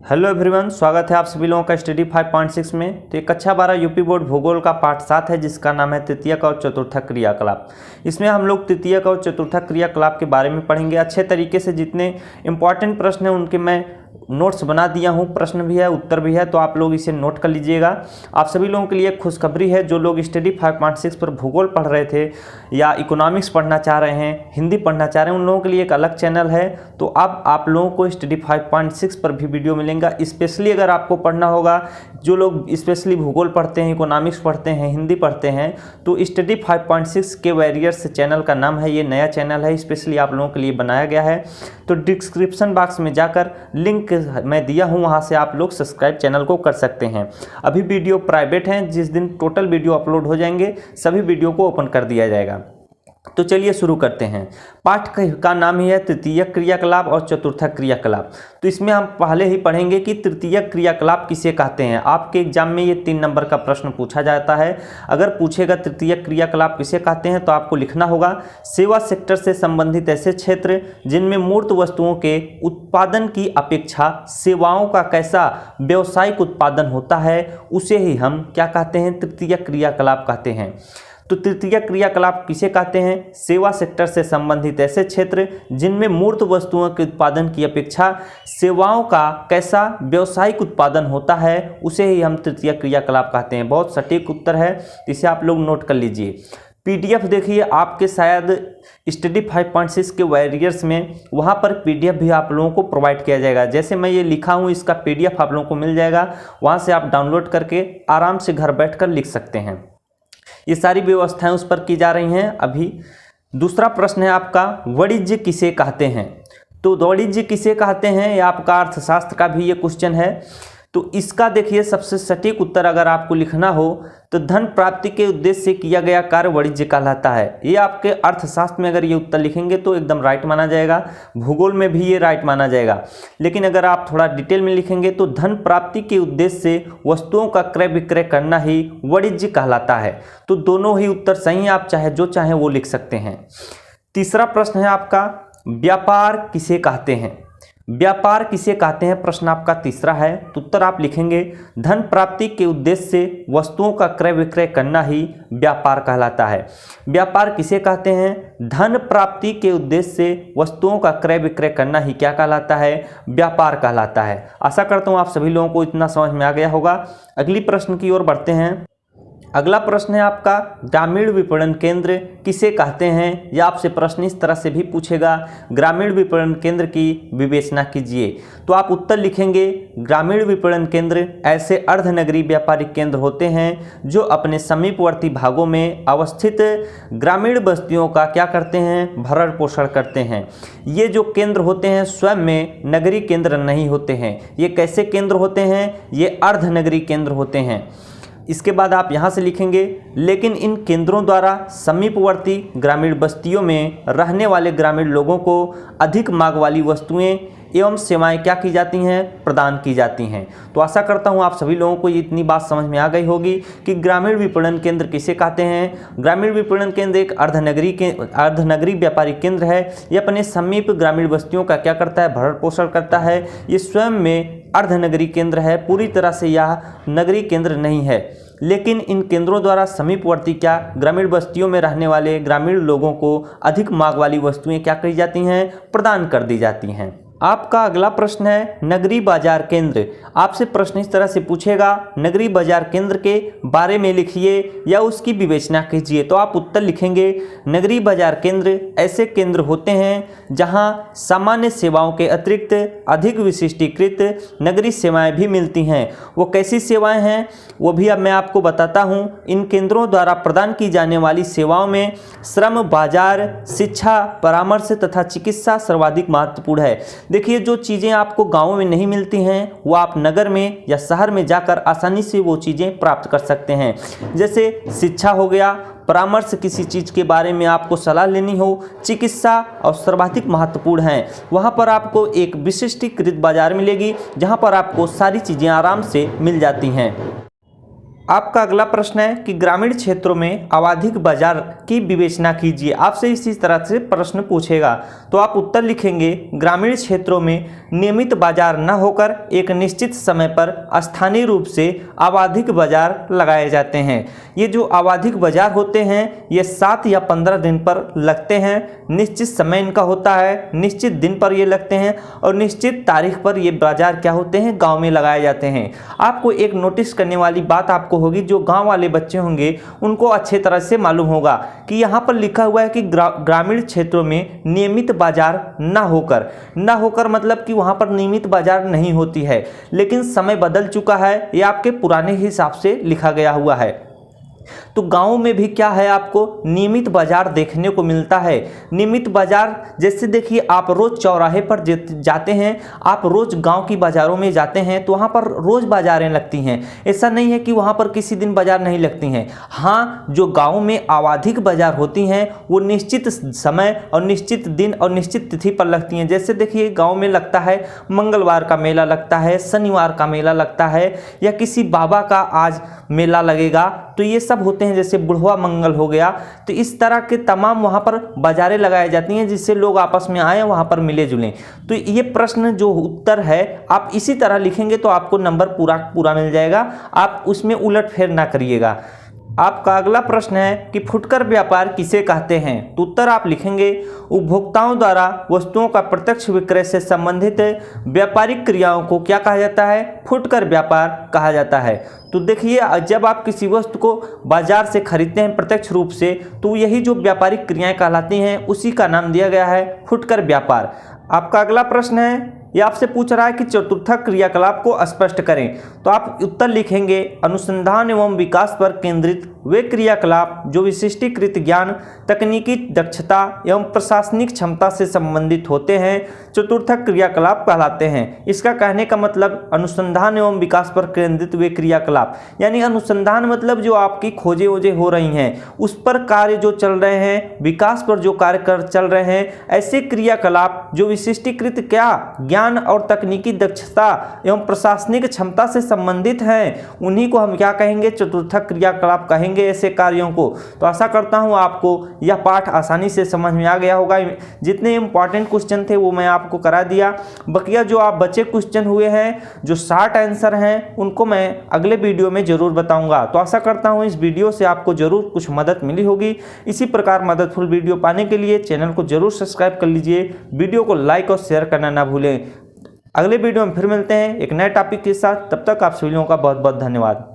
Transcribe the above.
Hello everyone, स्वागत है आप सभी लोगों का स्टडी 5.6 में। तो ये कक्षा 12 यूपी बोर्ड भूगोल का पाठ 7 है, जिसका नाम है तृतीयक और चतुर्थक क्रियाकलाप। इसमें हम लोग तृतीयक और चतुर्थक क्रियाकलाप के बारे में पढ़ेंगे। अच्छे तरीके से जितने इंपॉर्टेंट प्रश्न हैं उनके मैं नोट्स बना दिया हूँ, प्रश्न भी है उत्तर भी है, तो आप लोग इसे नोट कर लीजिएगा। आप सभी लोगों के लिए खुशखबरी है, जो लोग स्टडी 5.6 पर भूगोल पढ़ रहे थे या इकोनॉमिक्स पढ़ना चाह रहे हैं, हिंदी पढ़ना चाह रहे हैं, उन लोगों के लिए एक अलग चैनल है। तो अब आप लोगों को स्टडी 5.6 पर भी वीडियो मिलेगा। स्पेशली अगर आपको पढ़ना होगा, जो लोग स्पेशली भूगोल पढ़ते हैं, इकोनॉमिक्स पढ़ते हैं, हिंदी पढ़ते हैं, तो स्टडी 5.6 के वॉरियर्स चैनल का नाम है। ये नया चैनल है, स्पेशली आप लोगों के लिए बनाया गया है। तो डिस्क्रिप्शन बॉक्स में जाकर लिंक मैं दिया हूं, वहां से आप लोग सब्सक्राइब चैनल को कर सकते हैं। अभी वीडियो प्राइवेट हैं, जिस दिन टोटल वीडियो अपलोड हो जाएंगे सभी वीडियो को ओपन कर दिया जाएगा। तो चलिए शुरू करते हैं। पाठ का नाम ही है तृतीयक क्रियाकलाप और चतुर्थक क्रियाकलाप। तो इसमें हम पहले ही पढ़ेंगे कि तृतीयक क्रियाकलाप किसे कहते हैं। आपके एग्जाम में ये 3 नंबर का प्रश्न पूछा जाता है। अगर पूछेगा तृतीयक क्रियाकलाप किसे कहते हैं, तो आपको लिखना होगा सेवा सेक्टर से संबंधित ऐसे क्षेत्र जिनमें मूर्त वस्तुओं के उत्पादन की अपेक्षा सेवाओं का कैसा व्यावसायिक उत्पादन होता है, उसे ही हम क्या कहते हैं, तृतीयक क्रियाकलाप कहते हैं। तो तृतीयक क्रियाकलाप किसे कहते हैं? सेवा सेक्टर से संबंधित ऐसे क्षेत्र जिनमें मूर्त वस्तुओं के उत्पादन की अपेक्षा सेवाओं का कैसा व्यावसायिक उत्पादन होता है, उसे ही हम तृतीयक क्रियाकलाप कहते हैं। बहुत सटीक उत्तर है, इसे आप लोग नोट कर लीजिए। पीडीएफ देखिए, आपके शायद स्टडी 5.6 के वॉरियर्स में वहाँ पर पीडीएफ भी आप लोगों को प्रोवाइड किया जाएगा। जैसे मैं ये लिखा हूँ, इसका पीडीएफ आप लोगों को मिल जाएगा, वहाँ से आप डाउनलोड करके आराम से घर बैठकर लिख सकते हैं। ये सारी व्यवस्थाएं उस पर की जा रही हैं अभी। दूसरा प्रश्न है आपका, वाणिज्य किसे कहते हैं? तो वाणिज्य किसे कहते हैं, या आपका अर्थशास्त्र का भी ये क्वेश्चन है। तो इसका देखिए सबसे सटीक उत्तर अगर आपको लिखना हो तो धन प्राप्ति के उद्देश्य से किया गया कार्य वाणिज्य कहलाता है। ये आपके अर्थशास्त्र में अगर ये उत्तर लिखेंगे तो एकदम राइट माना जाएगा, भूगोल में भी ये राइट माना जाएगा। लेकिन अगर आप थोड़ा डिटेल में लिखेंगे तो धन प्राप्ति के उद्देश्य से वस्तुओं का क्रय विक्रय करना ही वाणिज्य कहलाता है। तो दोनों ही उत्तर सही हैं, आप चाहे जो चाहें वो लिख सकते हैं। तीसरा प्रश्न है आपका, व्यापार किसे कहते हैं? व्यापार किसे कहते हैं, प्रश्न आपका तीसरा है। तो उत्तर आप लिखेंगे धन प्राप्ति के उद्देश्य से वस्तुओं का क्रय विक्रय करना ही व्यापार कहलाता है। व्यापार किसे कहते हैं? धन प्राप्ति के उद्देश्य से वस्तुओं का क्रय विक्रय करना ही क्या कहलाता है? व्यापार कहलाता है। आशा करता हूँ आप सभी लोगों को इतना समझ में आ गया होगा। अगली प्रश्न की ओर बढ़ते हैं। अगला प्रश्न है आपका, ग्रामीण विपणन केंद्र किसे कहते हैं? या आपसे प्रश्न इस तरह से भी पूछेगा, ग्रामीण विपणन केंद्र की विवेचना कीजिए। तो आप उत्तर लिखेंगे, ग्रामीण विपणन केंद्र ऐसे अर्धनगरीय व्यापारिक केंद्र होते हैं जो अपने समीपवर्ती भागों में अवस्थित ग्रामीण बस्तियों का क्या करते हैं, भरण पोषण करते हैं। ये जो केंद्र होते हैं स्वयं में नगरीय केंद्र नहीं होते हैं। ये कैसे केंद्र होते हैं? ये अर्धनगरीय केंद्र होते हैं। इसके बाद आप यहाँ से लिखेंगे, लेकिन इन केंद्रों द्वारा समीपवर्ती ग्रामीण बस्तियों में रहने वाले ग्रामीण लोगों को अधिक मांग वाली वस्तुएं एवं सेवाएं क्या की जाती हैं, प्रदान की जाती हैं। तो आशा करता हूं आप सभी लोगों को इतनी बात समझ में आ गई होगी कि ग्रामीण विपणन केंद्र किसे कहते हैं। ग्रामीण विपणन केंद्र एक अर्धनगरीय व्यापारिक केंद्र है। ये अपने समीप ग्रामीण बस्तियों का क्या करता है, भरण पोषण करता है। ये स्वयं में अर्धनगरीय केंद्र है, पूरी तरह से यह नगरीय केंद्र नहीं है। लेकिन इन केंद्रों द्वारा समीपवर्ती क्या ग्रामीण बस्तियों में रहने वाले ग्रामीण लोगों को अधिक मांग वाली वस्तुएं क्या की जाती हैं, प्रदान कर दी जाती हैं। आपका अगला प्रश्न है, नगरीय बाजार केंद्र। आपसे प्रश्न इस तरह से पूछेगा, नगरीय बाजार केंद्र के बारे में लिखिए या उसकी विवेचना कीजिए। तो आप उत्तर लिखेंगे, नगरीय बाजार केंद्र ऐसे केंद्र होते हैं जहां सामान्य सेवाओं के अतिरिक्त अधिक विशिष्टीकृत नगरीय सेवाएं भी मिलती हैं। वो कैसी सेवाएं हैं वो भी अब मैं आपको बताता हूं। इन केंद्रों द्वारा प्रदान की जाने वाली सेवाओं में श्रम, बाजार, शिक्षा, परामर्श तथा चिकित्सा सर्वाधिक महत्वपूर्ण है। देखिए, जो चीज़ें आपको गाँव में नहीं मिलती हैं वो आप नगर में या शहर में जाकर आसानी से वो चीज़ें प्राप्त कर सकते हैं। जैसे शिक्षा हो गया, परामर्श किसी चीज़ के बारे में आपको सलाह लेनी हो, चिकित्सा और सर्वाधिक महत्वपूर्ण है। वहाँ पर आपको एक विशिष्टीकृत बाजार मिलेगी जहाँ पर आपको सारी चीज़ें आराम से मिल जाती हैं। आपका अगला प्रश्न है कि ग्रामीण क्षेत्रों में आवधिक बाजार की विवेचना कीजिए। आपसे इसी तरह से प्रश्न पूछेगा तो आप उत्तर लिखेंगे, ग्रामीण क्षेत्रों में नियमित बाजार न होकर एक निश्चित समय पर स्थानीय रूप से आवधिक बाजार लगाए जाते हैं। ये जो आवधिक बाजार होते हैं ये 7 या 15 दिन पर लगते हैं। निश्चित समय इनका होता है, निश्चित दिन पर ये लगते हैं और निश्चित तारीख पर ये बाजार क्या होते हैं, गाँव में लगाए जाते हैं। आपको एक नोटिस करने वाली बात आपको होगी, जो गांव वाले बच्चे होंगे उनको अच्छे तरह से मालूम होगा कि यहाँ पर लिखा हुआ है कि ग्रामीण क्षेत्रों में नियमित बाजार न होकर मतलब कि वहाँ पर नियमित बाजार नहीं होती है, लेकिन समय बदल चुका है, ये आपके पुराने हिसाब से लिखा गया हुआ है। तो गाँव में भी क्या है, आपको नियमित बाजार देखने को मिलता है। नियमित बाजार जैसे देखिए, आप रोज चौराहे पर जाते हैं, आप रोज गांव की बाजारों में जाते हैं तो वहां पर रोज बाजारें लगती हैं। ऐसा नहीं है कि वहां पर किसी दिन बाजार नहीं लगती हैं। हाँ, जो गाँव में आवधिक बाजार होती हैं वो निश्चित समय और निश्चित दिन और निश्चित तिथि पर लगती हैं। जैसे देखिए, गाँव में लगता है मंगलवार का मेला लगता है, शनिवार का मेला लगता है, या किसी बाबा का आज मेला लगेगा, तो ये सब होते हैं। जैसे बुढ़वा मंगल हो गया, तो इस तरह के तमाम वहाँ पर बाजारें लगाई जाती हैं जिससे लोग आपस में आए, वहाँ पर मिले जुलें। तो ये प्रश्न जो उत्तर है आप इसी तरह लिखेंगे तो आपको नंबर पूरा मिल जाएगा। आप उसमें उलटफेर ना करिएगा। आपका अगला प्रश्न है कि फुटकर व्यापार किसे कहते हैं? तो उत्तर आप लिखेंगे, उपभोक्ताओं द्वारा वस्तुओं का प्रत्यक्ष विक्रय से संबंधित व्यापारिक क्रियाओं को क्या कहा जाता है? फुटकर व्यापार कहा जाता है। तो देखिए, जब आप किसी वस्तु को बाजार से खरीदते हैं प्रत्यक्ष रूप से, तो यही जो व्यापारिक क्रियाएं कहलाती हैं उसी का नाम दिया गया है फुटकर व्यापार। आपका अगला प्रश्न है, यह आपसे पूछ रहा है कि चतुर्थक क्रियाकलाप को स्पष्ट करें। तो आप उत्तर लिखेंगे, अनुसंधान एवं विकास पर केंद्रित वे क्रियाकलाप जो विशिष्टीकृत ज्ञान, तकनीकी दक्षता एवं प्रशासनिक क्षमता से संबंधित होते हैं चतुर्थक क्रियाकलाप कहलाते हैं। इसका कहने का मतलब अनुसंधान एवं विकास पर केंद्रित वे क्रियाकलाप, यानी अनुसंधान मतलब जो आपकी खोजे वोजे हो रही हैं उस पर कार्य जो चल रहे हैं, विकास पर जो कार्य चल रहे हैं, ऐसे क्रियाकलाप जो विशिष्टीकृत क्या ज्ञान और तकनीकी दक्षता एवं प्रशासनिक क्षमता से संबंधित हैं, उन्हीं को हम क्या कहेंगे? चतुर्थक क्रियाकलाप कहेंगे ऐसे कार्यों को। तो आशा करता हूं आपको यह पाठ आसानी से समझ में आ गया होगा। जितने इंपॉर्टेंट क्वेश्चन थे वो मैं आपको करा दिया। बकिया जो आप बचे क्वेश्चन हुए हैं, जो शॉर्ट आंसर हैं, उनको मैं अगले वीडियो में जरूर बताऊंगा। तो आशा करता हूं इस वीडियो से आपको जरूर कुछ मदद मिली होगी। इसी प्रकार मददफुल वीडियो पाने के लिए चैनल को जरूर सब्सक्राइब कर लीजिए, वीडियो को लाइक और शेयर करना ना भूलें। अगले वीडियो में फिर मिलते हैं एक नए टॉपिक के साथ। तब तक आप सभी लोगों का बहुत बहुत धन्यवाद।